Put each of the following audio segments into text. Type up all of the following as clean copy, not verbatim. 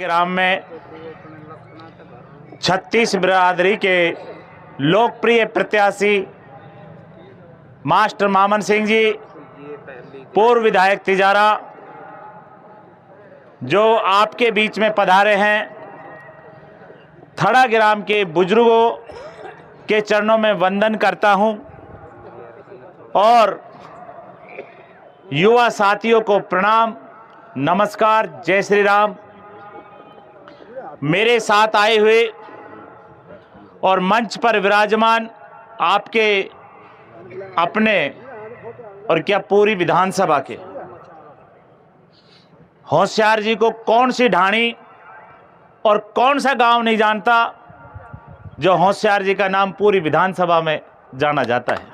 ग्राम में 36 बिरादरी के लोकप्रिय प्रत्याशी मास्टर मामन सिंह जी, पूर्व विधायक तिजारा, जो आपके बीच में पधारे हैं, थड़ा ग्राम के बुजुर्गों के चरणों में वंदन करता हूं और युवा साथियों को प्रणाम, नमस्कार, जय श्री राम। मेरे साथ आए हुए और मंच पर विराजमान आपके अपने और क्या पूरी विधानसभा के होशियार जी को कौन सी ढाणी और कौन सा गांव नहीं जानता जो होशियार जी का नाम पूरी विधानसभा में जाना जाता है।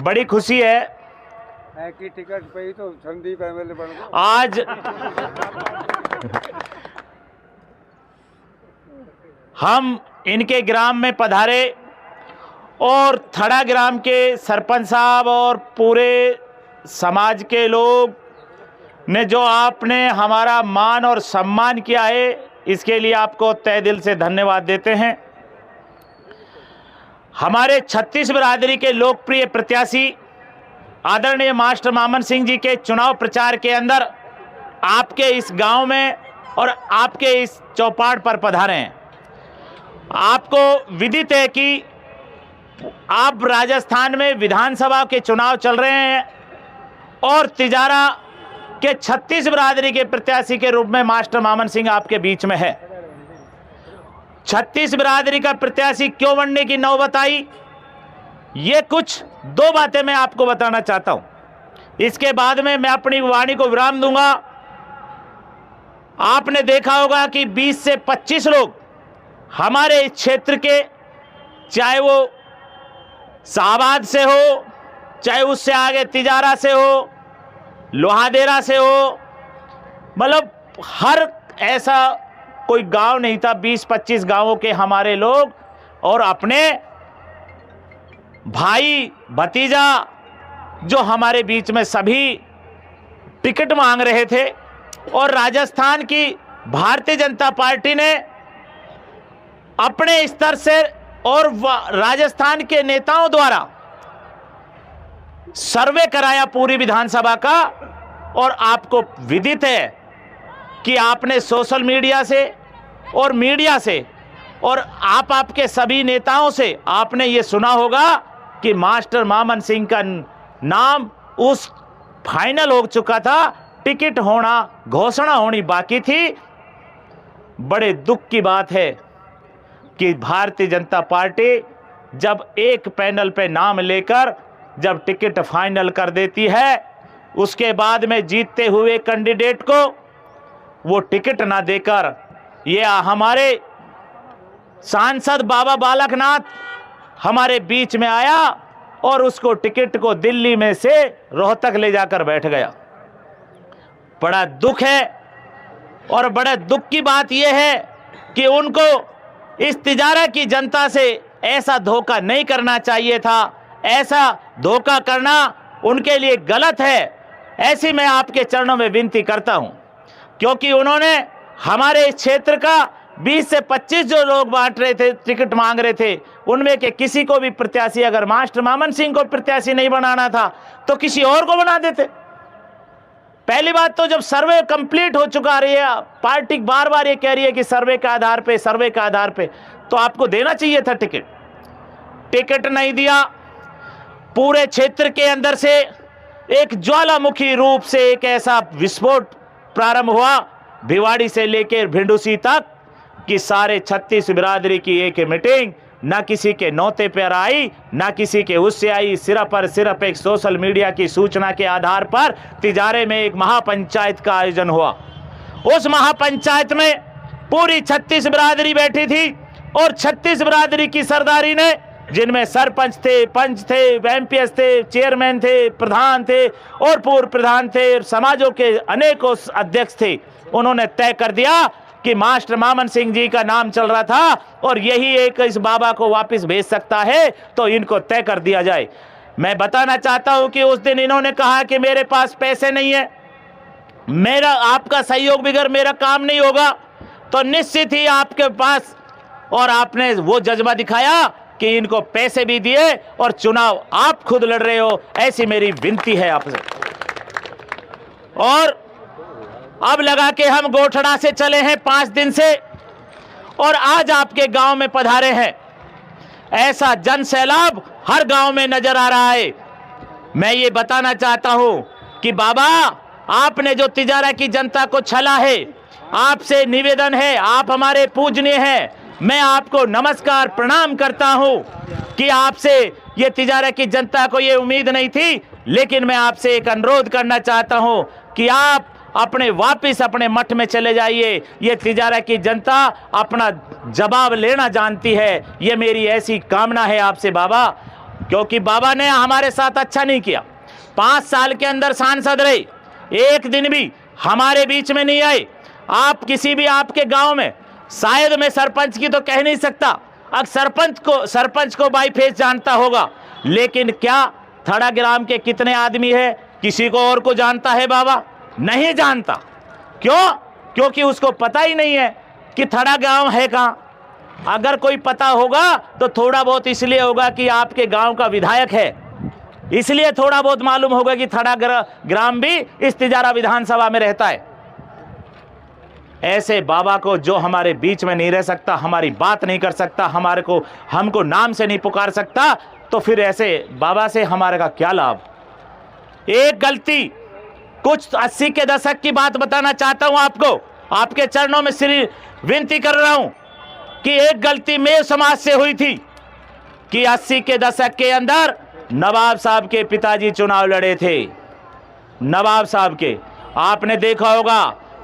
बड़ी खुशी है कि टिकट पे ही तो संदीप एमएलए बन गए। आज हम इनके ग्राम में पधारे और थड़ा ग्राम के सरपंच साहब और पूरे समाज के लोग ने जो आपने हमारा मान और सम्मान किया है, इसके लिए आपको तहे दिल से धन्यवाद देते हैं। हमारे 36 बिरादरी के लोकप्रिय प्रत्याशी आदरणीय मास्टर मामन सिंह जी के चुनाव प्रचार के अंदर आपके इस गांव में और आपके इस चौपाट पर पधारे हैं। आपको विदित है कि आप राजस्थान में विधानसभा के चुनाव चल रहे हैं और तिजारा के 36 बिरादरी के प्रत्याशी के रूप में मास्टर मामन सिंह आपके बीच में है। 36 बिरादरी का प्रत्याशी क्यों बनने की नौबत आई, ये कुछ दो बातें मैं आपको बताना चाहता हूं। इसके बाद में मैं अपनी वाणी को विराम दूंगा। आपने देखा होगा कि 20 से 25 लोग हमारे इस क्षेत्र के, चाहे वो शाहबाद से हो, चाहे उससे आगे तिजारा से हो, लोहादेरा से हो, मतलब हर ऐसा कोई गांव नहीं था, 20-25 गांवों के हमारे लोग और अपने भाई भतीजा जो हमारे बीच में सभी टिकट मांग रहे थे। और राजस्थान की भारतीय जनता पार्टी ने अपने स्तर से और राजस्थान के नेताओं द्वारा सर्वे कराया पूरी विधानसभा का, और आपको विदित है कि आपने सोशल मीडिया से और मीडिया से और आपके सभी नेताओं से आपने ये सुना होगा कि मास्टर मामन सिंह का नाम उस फाइनल हो चुका था, टिकट होना, घोषणा होनी बाकी थी। बड़े दुख की बात है कि भारतीय जनता पार्टी जब एक पैनल पे नाम लेकर जब टिकट फाइनल कर देती है, उसके बाद में जीतते हुए कैंडिडेट को वो टिकट ना देकर, ये हमारे सांसद बाबा बालकनाथ हमारे बीच में आया और उसको टिकट को दिल्ली में से रोहतक ले जाकर बैठ गया। बड़ा दुख है और बड़े दुख की बात यह है कि उनको इस तिजारा की जनता से ऐसा धोखा नहीं करना चाहिए था। ऐसा धोखा करना उनके लिए गलत है। ऐसी मैं आपके चरणों में विनती करता हूं, क्योंकि उन्होंने हमारे इस क्षेत्र का 20 से 25 जो लोग बांट रहे थे, टिकट मांग रहे थे, उनमें के किसी को भी प्रत्याशी, अगर मास्टर मामन सिंह को प्रत्याशी नहीं बनाना था तो किसी और को बना देते। पहली बात तो जब सर्वे कंप्लीट हो चुका रही है, पार्टी बार बार ये कह रही है कि सर्वे के आधार पे, तो आपको देना चाहिए था टिकट। टिकट नहीं दिया। पूरे क्षेत्र के अंदर से एक ज्वालामुखी रूप से एक ऐसा विस्फोट प्रारंभ हुआ, भिवाड़ी से लेकर भिंडूसी तक, कि सारे 36 बिरादरी की एक मीटिंग ना किसी के नौते पर आई, ना किसी के उससे आई, सिर्फ एक सोशल मीडिया की सूचना के आधार पर तिजारे में एक महापंचायत का आयोजन हुआ। उस महापंचायत में पूरी 36 बिरादरी बैठी थी और 36 बिरादरी की सरदारी ने, जिनमें सरपंच थे, पंच थे, एमपीएस थे, चेयरमैन थे, प्रधान थे और पूर्व प्रधान थे, समाजों के अनेकों अध्यक्ष थे, उन्होंने तय कर दिया कि मास्टर मामन सिंह जी का नाम चल रहा था और यही एक इस बाबा को वापस भेज सकता है, तो इनको तय कर दिया जाए। मैं बताना चाहता हूं कि उस दिन इन्होंने कहा कि मेरे पास पैसे नहीं है, मेरा आपका सहयोग बगैर मेरा काम नहीं होगा, तो निश्चित ही आपके पास, और आपने वो जज्बा दिखाया कि इनको पैसे भी दिए और चुनाव आप खुद लड़ रहे हो, ऐसी मेरी विनती है आपसे। और अब लगा के हम गोठड़ा से चले हैं 5 दिन से, और आज आपके गांव में पधारे हैं। ऐसा जन सैलाब हर गांव में नजर आ रहा है। मैं ये बताना चाहता हूं कि बाबा, आपने जो तिजारा की जनता को छला है, आपसे निवेदन है, आप हमारे पूजनीय हैं, मैं आपको नमस्कार प्रणाम करता हूं कि आपसे ये तिजारा की जनता को ये उम्मीद नहीं थी, लेकिन मैं आपसे एक अनुरोध करना चाहता हूं कि आप वापिस अपने मठ में चले जाइए। ये तिजारा की जनता अपना जवाब लेना जानती है, ये मेरी ऐसी कामना है आपसे बाबा, क्योंकि बाबा ने हमारे साथ अच्छा नहीं किया। 5 साल के अंदर सांसद रहे, एक दिन भी हमारे बीच में नहीं आए। आप किसी भी आपके गांव में, शायद मैं सरपंच की तो कह नहीं सकता, अब सरपंच को बाई फेस जानता होगा, लेकिन क्या थड़ा ग्राम के कितने आदमी है किसी को और को जानता है बाबा? नहीं जानता। क्यों? क्योंकि उसको पता ही नहीं है कि थड़ा गांव है कहां। अगर कोई पता होगा तो थोड़ा बहुत इसलिए होगा कि आपके गांव का विधायक है, इसलिए थोड़ा बहुत मालूम होगा कि थड़ा ग्राम भी इस तिजारा विधानसभा में रहता है। ऐसे बाबा को जो हमारे बीच में नहीं रह सकता, हमारी बात नहीं कर सकता, हमको नाम से नहीं पुकार सकता, तो फिर ऐसे बाबा से हमारे का क्या लाभ? एक गलती, कुछ 80 के दशक की बात बताना चाहता हूं आपको, आपके चरणों में श्री विनती कर रहा हूं कि एक गलती मेव समाज से हुई थी कि 80 के दशक के अंदर नवाब साहब के पिताजी चुनाव लड़े थे। नवाब साहब के, आपने देखा होगा,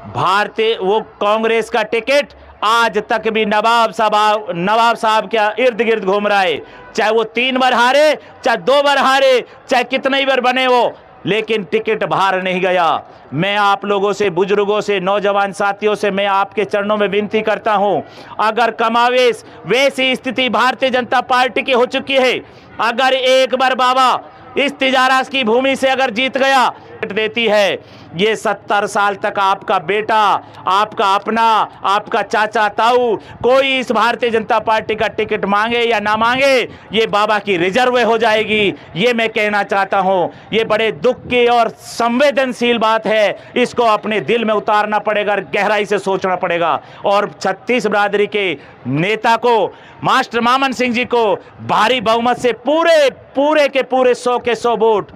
भारतीय वो कांग्रेस का टिकट आज तक भी नवाब साहब के इर्द गिर्द घूम रहा है। चाहे वो 3 बार हारे, चाहे 2 बार हारे, चाहे कितने ही बार बने वो, लेकिन टिकट बाहर नहीं गया। मैं आप लोगों से, बुजुर्गों से, नौजवान साथियों से मैं आपके चरणों में विनती करता हूं, अगर कमावेश वैसी स्थिति भारतीय जनता पार्टी की हो चुकी है, अगर एक बार बाबा इस तिजारा की भूमि से अगर जीत गया देती है, ये 70 साल तक आपका बेटा, आपका अपना, आपका चाचा ताऊ, कोई इस भारतीय जनता पार्टी का टिकट मांगे या ना मांगे, ये बाबा की रिजर्व हो जाएगी। ये मैं कहना चाहता हूं। ये बड़े दुख की और संवेदनशील बात है, इसको अपने दिल में उतारना पड़ेगा, गहराई से सोचना पड़ेगा। और 36 बिरादरी के नेता को, मास्टर मामन सिंह जी को भारी बहुमत से पूरे के पूरे 100 के 100 वोट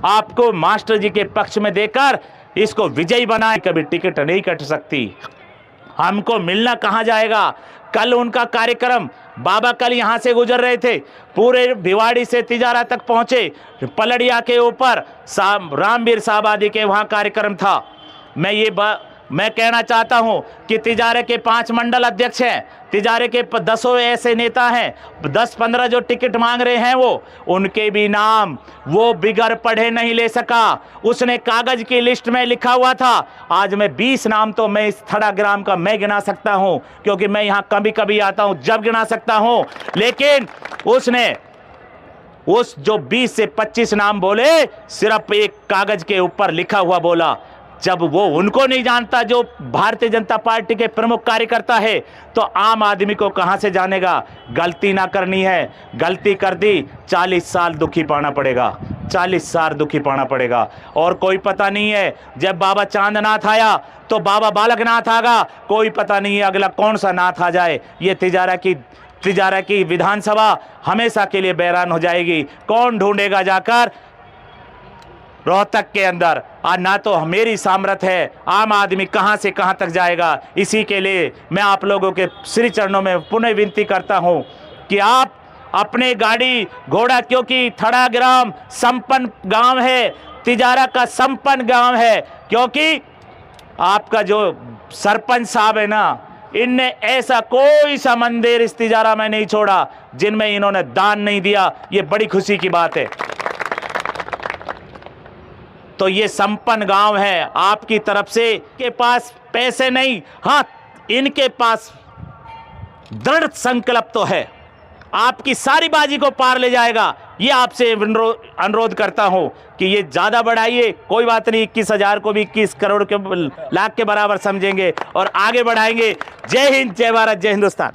आपको मास्टर जी के पक्ष में देकर इसको विजयी बनाए। कभी टिकट नहीं कट सकती। हमको मिलना कहां जाएगा? कल उनका कार्यक्रम, बाबा कल यहां से गुजर रहे थे, पूरे भिवाड़ी से तिजारा तक पहुंचे, पलड़िया के ऊपर रामवीर साहब आदि के वहां कार्यक्रम था। मैं कहना चाहता हूं कि तिजारे के 5 मंडल अध्यक्ष हैं, तिजारे के 10 ऐसे नेता हैं, 10-15 जो टिकट मांग रहे हैं उनके भी नाम वो बिगर पढ़े नहीं ले सका। उसने कागज की लिस्ट में लिखा हुआ था। आज मैं 20 नाम तो मैं इस थड़ा ग्राम का मैं गिना सकता हूं, क्योंकि मैं यहां कभी कभी आता हूं, जब गिना सकता हूं। लेकिन उसने उस जो 20 से 25 नाम बोले, सिर्फ एक कागज के ऊपर लिखा हुआ बोला। जब वो उनको नहीं जानता जो भारतीय जनता पार्टी के प्रमुख कार्यकर्ता है, तो आम आदमी को कहां से जानेगा? गलती ना करनी है, गलती कर दी 40 साल दुखी पाना पड़ेगा, 40 साल दुखी पाना पड़ेगा। और कोई पता नहीं है, जब बाबा चांदनाथ आया तो बाबा बालकनाथ आगा, कोई पता नहीं है अगला कौन सा नाथ आ जाए। ये तिजारा की विधानसभा हमेशा के लिए बैरान हो जाएगी। कौन ढूंढेगा जाकर रोहतक के अंदर? आज ना तो मेरी सामर्थ्य है, आम आदमी कहां से कहां तक जाएगा। इसी के लिए मैं आप लोगों के श्री चरणों में पुनः विनती करता हूं कि आप अपने गाड़ी घोड़ा, क्योंकि थड़ा ग्राम संपन्न गांव है, तिजारा का संपन्न गांव है, क्योंकि आपका जो सरपंच साहब है ना, इनने ऐसा कोई सा मंदिर इस तिजारा में नहीं छोड़ा जिनमें इन्होंने दान नहीं दिया। ये बड़ी खुशी की बात है। तो ये संपन्न गांव है आपकी तरफ से। के पास पैसे नहीं, हाँ इनके पास दृढ़ संकल्प तो है। आपकी सारी बाजी को पार ले जाएगा। ये आपसे अनुरोध करता हूं कि ये ज्यादा बढ़ाइए, कोई बात नहीं, 21,000 को भी 21 करोड़ के लाख के बराबर समझेंगे और आगे बढ़ाएंगे। जय हिंद, जय भारत, जय हिंदुस्तान।